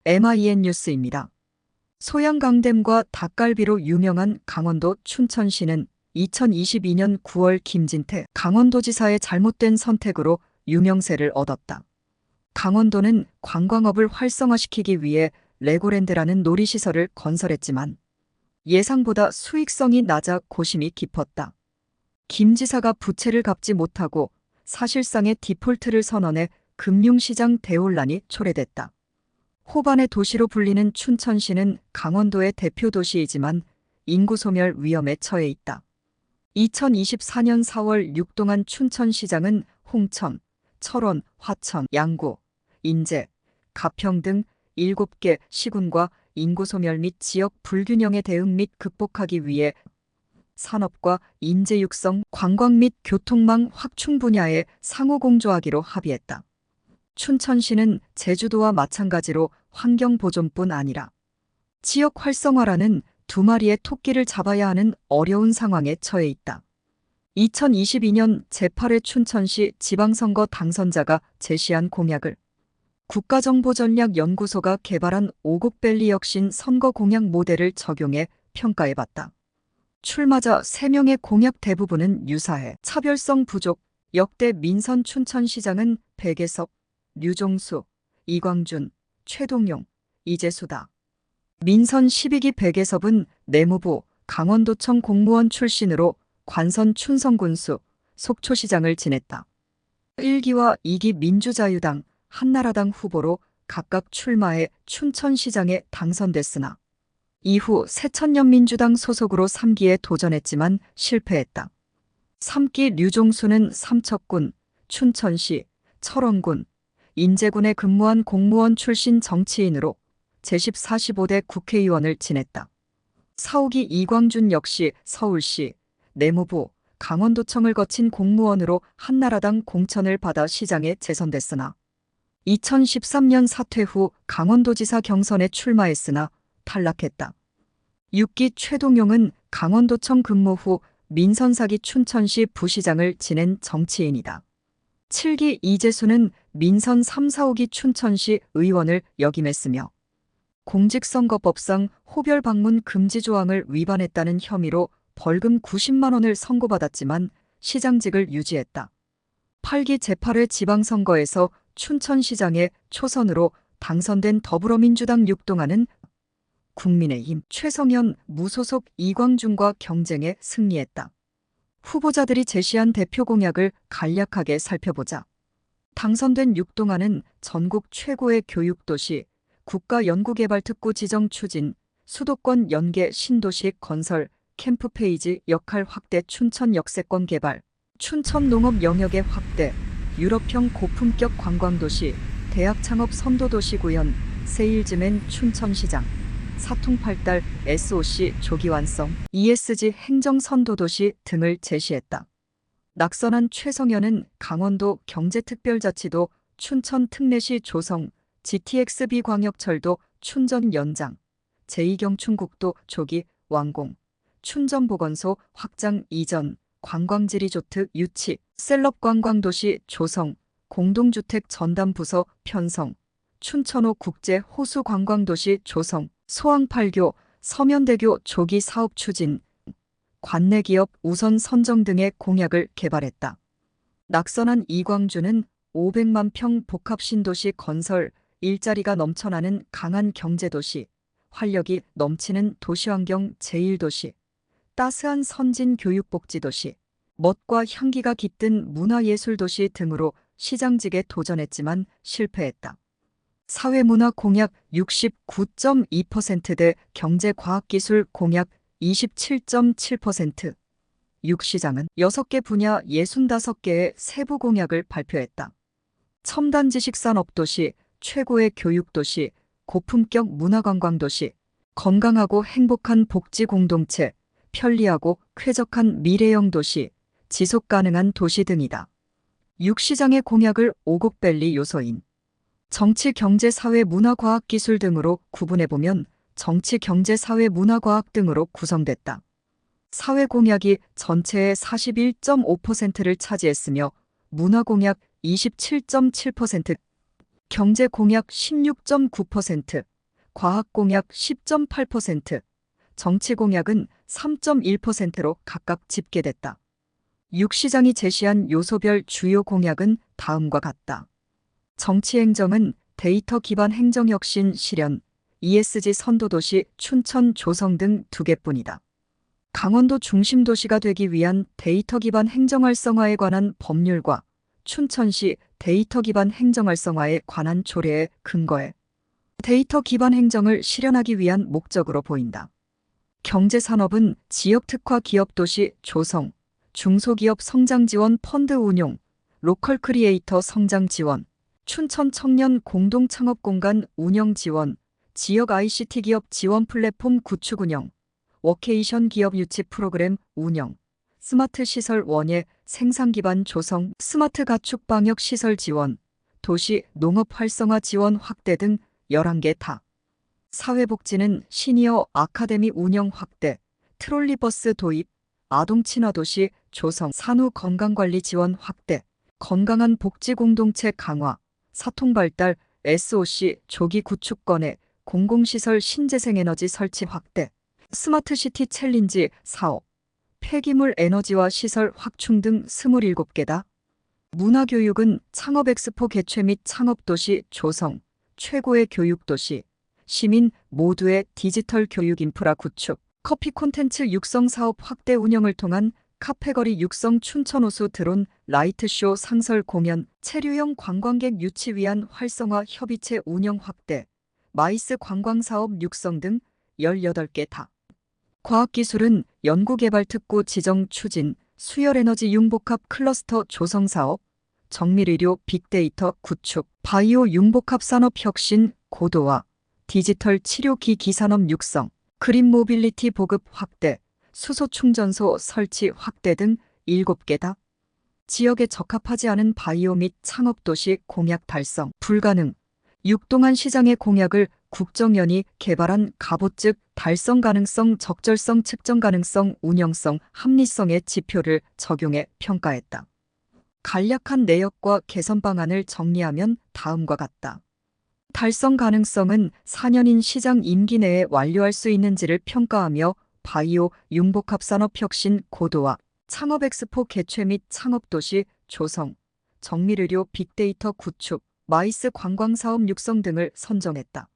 MIN 뉴스입니다. 소양강댐과 닭갈비로 유명한 강원도 춘천시는 2022년 9월 김진태 강원도지사의 잘못된 선택으로 유명세를 얻었다. 강원도는 관광업을 활성화시키기 위해 레고랜드라는 놀이시설을 건설했지만 예상보다 수익성이 낮아 고심이 깊었다. 김 지사가 부채를 갚지 못하고 사실상의 디폴트를 선언해 금융시장 대혼란이 초래됐다. 호반의 도시로 불리는 춘천시는 강원도의 대표 도시이지만 인구 소멸 위험에 처해 있다. 2024년 4월 6동안 춘천시장은 홍천, 철원, 화천, 양구, 인제, 가평 등 7개 시군과 인구 소멸 및 지역 불균형에 대응 및 극복하기 위해 산업과 인재 육성, 관광 및 교통망 확충 분야에 상호공조하기로 합의했다. 춘천시는 제주도와 마찬가지로 환경보존뿐 아니라 지역 활성화라는 두 마리의 토끼를 잡아야 하는 어려운 상황에 처해 있다. 2022년 제8회 춘천시 지방선거 당선자가 제시한 공약을 국가정보전략연구소가 개발한 오곡밸리 혁신 선거 공약 모델을 적용해 평가해봤다. 출마자 3명의 공약 대부분은 유사해 차별성 부족, 역대 민선 춘천시장은 백예섭, 류종수, 이광준, 최동용, 이재수다. 민선 12기 백예섭은 내무부, 강원도청 공무원 출신으로 관선 춘성군수, 속초시장을 지냈다. 1기와 2기 민주자유당, 한나라당 후보로 각각 출마해 춘천시장에 당선됐으나 이후 새천년민주당 소속으로 3기에 도전했지만 실패했다. 3기 류종수는 삼척군, 춘천시, 철원군, 인제군에 근무한 공무원 출신 정치인으로 제10-45대 국회의원을 지냈다. 4호기 이광준 역시 서울시, 내무부, 강원도청을 거친 공무원으로 한나라당 공천을 받아 시장에 재선됐으나 2013년 사퇴 후 강원도지사 경선에 출마했으나 탈락했다. 6기 최동용은 강원도청 근무 후 민선4기 춘천시 부시장을 지낸 정치인이다. 7기 이재수는 민선 3, 4호기 춘천시 의원을 역임했으며 공직선거법상 호별 방문 금지 조항을 위반했다는 혐의로 벌금 90만 원을 선고받았지만 시장직을 유지했다. 8기 제8회 지방선거에서 춘천시장에 초선으로 당선된 더불어민주당 6동안은 국민의힘 최성현 무소속 이광준과 경쟁에 승리했다. 후보자들이 제시한 대표 공약을 간략하게 살펴보자. 당선된 6동안은 전국 최고의 교육도시, 국가연구개발특구 지정 추진, 수도권 연계 신도시 건설, 캠프페이지 역할 확대 춘천 역세권 개발, 춘천 농업 영역의 확대, 유럽형 고품격 관광도시, 대학 창업 선도도시 구현, 세일즈맨 춘천시장, 사통팔달 SOC 조기 완성, ESG 행정 선도도시 등을 제시했다. 낙선한 최성현은 강원도 경제특별자치도 춘천 특례시 조성, GTX-B 광역철도 춘전 연장, 제2경춘국도 조기 완공, 춘전보건소 확장 이전, 관광지리조특 유치, 셀럽관광도시 조성, 공동주택 전담부서 편성, 춘천호 국제 호수관광도시 조성, 소항팔교, 서면대교 조기 사업 추진, 관내기업 우선 선정 등의 공약을 개발했다. 낙선한 이광준은 500만 평 복합신도시 건설, 일자리가 넘쳐나는 강한 경제도시, 활력이 넘치는 도시환경 제1도시, 따스한 선진 교육복지도시, 멋과 향기가 깃든 문화예술도시 등으로 시장직에 도전했지만 실패했다. 사회문화 공약 69.2% 대 경제과학기술 공약 27.7%. 6시장은 6개 분야 65개의 세부 공약을 발표했다. 첨단 지식산업도시, 최고의 교육도시, 고품격 문화관광도시, 건강하고 행복한 복지공동체, 편리하고 쾌적한 미래형 도시, 지속가능한 도시 등이다. 6시장의 공약을 오곡밸리 요소인 정치, 경제, 사회, 문화, 과학, 기술 등으로 구분해보면 정치, 경제, 사회, 문화, 과학 등으로 구성됐다. 사회 공약이 전체의 41.5%를 차지했으며 문화 공약 27.7%, 경제 공약 16.9%, 과학 공약 10.8%, 정치 공약은 3.1%로 각각 집계됐다. 6시장이 제시한 요소별 주요 공약은 다음과 같다. 정치행정은 데이터 기반 행정혁신 실현, ESG 선도도시 춘천 조성 등 2개뿐이다. 강원도 중심도시가 되기 위한 데이터 기반 행정 활성화에 관한 법률과 춘천시 데이터 기반 행정 활성화에 관한 조례에 근거해 데이터 기반 행정을 실현하기 위한 목적으로 보인다. 경제산업은 지역특화 기업도시 조성, 중소기업 성장지원 펀드 운용, 로컬 크리에이터 성장 지원, 춘천 청년 공동창업공간 운영 지원, 지역 ICT 기업 지원 플랫폼 구축 운영, 워케이션 기업 유치 프로그램 운영, 스마트 시설 원예 생산 기반 조성, 스마트 가축 방역 시설 지원, 도시 농업 활성화 지원 확대 등 11개 다. 사회복지는 시니어 아카데미 운영 확대, 트롤리버스 도입, 아동 친화 도시 조성, 산후 건강관리 지원 확대, 건강한 복지 공동체 강화, 사통 발달, SOC 조기 구축 건해 공공시설 신재생에너지 설치 확대, 스마트시티 챌린지 사업, 폐기물 에너지와 시설 확충 등 27개다. 문화교육은 창업엑스포 개최 및 창업도시 조성, 최고의 교육도시, 시민 모두의 디지털 교육 인프라 구축, 커피 콘텐츠 육성 사업 확대 운영을 통한 카페거리 육성 춘천호수 드론 라이트쇼 상설 공연, 체류형 관광객 유치 위한 활성화 협의체 운영 확대, 마이스 관광사업 육성 등 18개 다. 과학기술은 연구개발특구 지정 추진, 수열에너지 융복합 클러스터 조성사업, 정밀의료 빅데이터 구축, 바이오 융복합 산업혁신 고도화, 디지털 치료기기 산업 육성, 그린 모빌리티 보급 확대, 수소 충전소 설치 확대 등 7개다. 지역에 적합하지 않은 바이오 및 창업도시 공약 달성 불가능. 육동안 시장의 공약을 국정연이 개발한 갑옷 즉 달성 가능성, 적절성, 측정 가능성, 운영성, 합리성의 지표를 적용해 평가했다. 간략한 내역과 개선 방안을 정리하면 다음과 같다. 달성 가능성은 4년인 시장 임기 내에 완료할 수 있는지를 평가하며 바이오 융복합 산업혁신 고도화, 창업엑스포 개최 및 창업도시 조성, 정밀의료 빅데이터 구축, 마이스 관광사업 육성 등을 선정했다.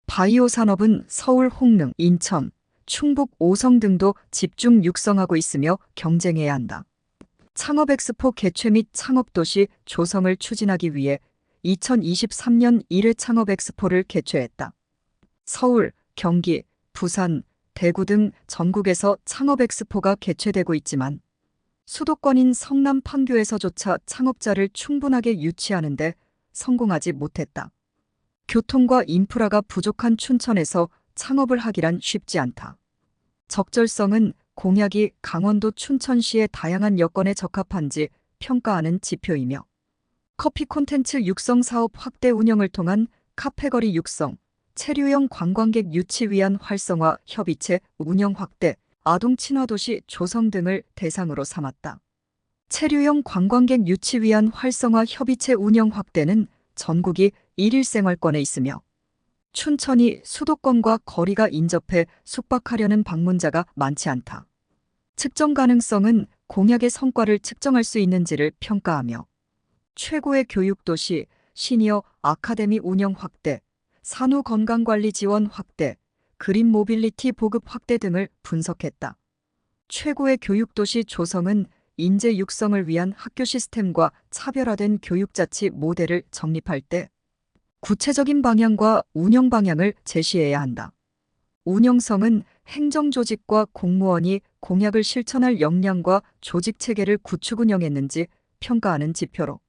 바이오 산업은 서울 홍릉, 인천, 충북 오성 등도 집중 육성하고 있으며 경쟁해야 한다. 창업엑스포 개최 및 창업도시 조성을 추진하기 위해 2023년 1회 창업엑스포를 개최했다. 서울, 경기, 부산, 대구 등 전국에서 창업엑스포가 개최되고 있지만 수도권인 성남 판교에서조차 창업자를 충분하게 유치하는데 성공하지 못했다. 교통과 인프라가 부족한 춘천에서 창업을 하기란 쉽지 않다. 적절성은 공약이 강원도 춘천시의 다양한 여건에 적합한지 평가하는 지표이며 커피 콘텐츠 육성 사업 확대 운영을 통한 카페거리 육성, 체류형 관광객 유치 위한 활성화 협의체 운영 확대, 아동 친화 도시 조성 등을 대상으로 삼았다. 체류형 관광객 유치 위한 활성화 협의체 운영 확대는 전국이 일일 생활권에 있으며 춘천이 수도권과 거리가 인접해 숙박하려는 방문자가 많지 않다. 측정 가능성은 공약의 성과를 측정할 수 있는지를 평가하며 최고의 교육도시, 시니어 아카데미 운영 확대, 산후 건강관리 지원 확대, 그린 모빌리티 보급 확대 등을 분석했다. 최고의 교육도시 조성은 인재 육성을 위한 학교 시스템과 차별화된 교육자치 모델을 정립할 때 구체적인 방향과 운영 방향을 제시해야 한다. 운영성은 행정조직과 공무원이 공약을 실천할 역량과 조직체계를 구축 운영했는지 평가하는 지표로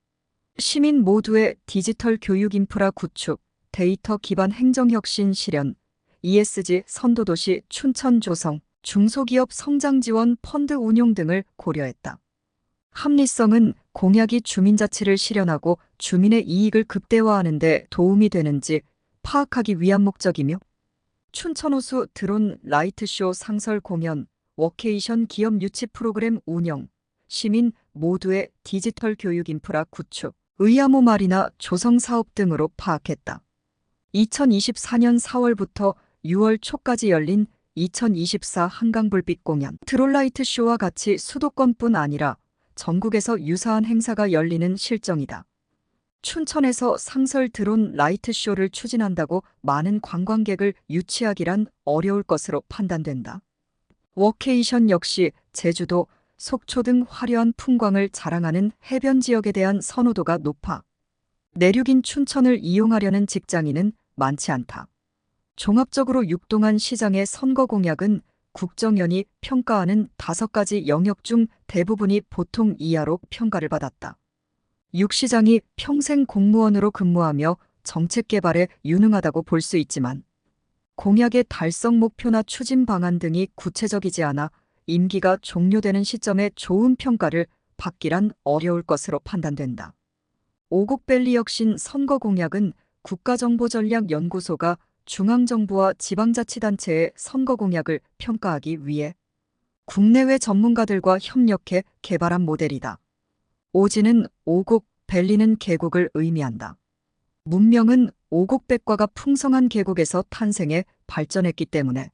시민 모두의 디지털 교육 인프라 구축, 데이터 기반 행정혁신 실현, ESG 선도도시 춘천 조성, 중소기업 성장 지원 펀드 운용 등을 고려했다. 합리성은 공약이 주민자치를 실현하고 주민의 이익을 극대화하는 데 도움이 되는지 파악하기 위한 목적이며 춘천호수 드론 라이트쇼 상설 공연, 워케이션 기업 유치 프로그램 운영, 시민 모두의 디지털 교육 인프라 구축, 의암호 마리나 조성 사업 등으로 파악했다. 2024년 4월부터 6월 초까지 열린 2024 한강불빛 공연 트롤라이트 쇼와 같이 수도권뿐 아니라 전국에서 유사한 행사가 열리는 실정이다. 춘천에서 상설 드론 라이트 쇼를 추진한다고 많은 관광객을 유치하기란 어려울 것으로 판단된다. 워케이션 역시 제주도, 속초 등 화려한 풍광을 자랑하는 해변 지역에 대한 선호도가 높아 내륙인 춘천을 이용하려는 직장인은 많지 않다. 종합적으로 육동한 시장의 선거 공약은 국정연이 평가하는 5가지 영역 중 대부분이 보통 이하로 평가를 받았다. 육 시장이 평생 공무원으로 근무하며 정책 개발에 유능하다고 볼 수 있지만 공약의 달성 목표나 추진 방안 등이 구체적이지 않아 임기가 종료되는 시점에 좋은 평가를 받기란 어려울 것으로 판단된다. 오곡밸리 혁신 선거 공약은 국가정보전략연구소가 중앙정부와 지방자치단체의 선거 공약을 평가하기 위해 국내외 전문가들과 협력해 개발한 모델이다. 오지는 오곡, 밸리는 계곡을 의미한다. 문명은 오곡백과가 풍성한 계곡에서 탄생해 발전했기 때문에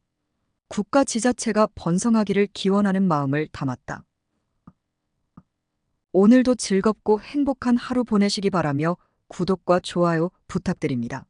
국가 지자체가 번성하기를 기원하는 마음을 담았다. 오늘도 즐겁고 행복한 하루 보내시기 바라며 구독과 좋아요 부탁드립니다.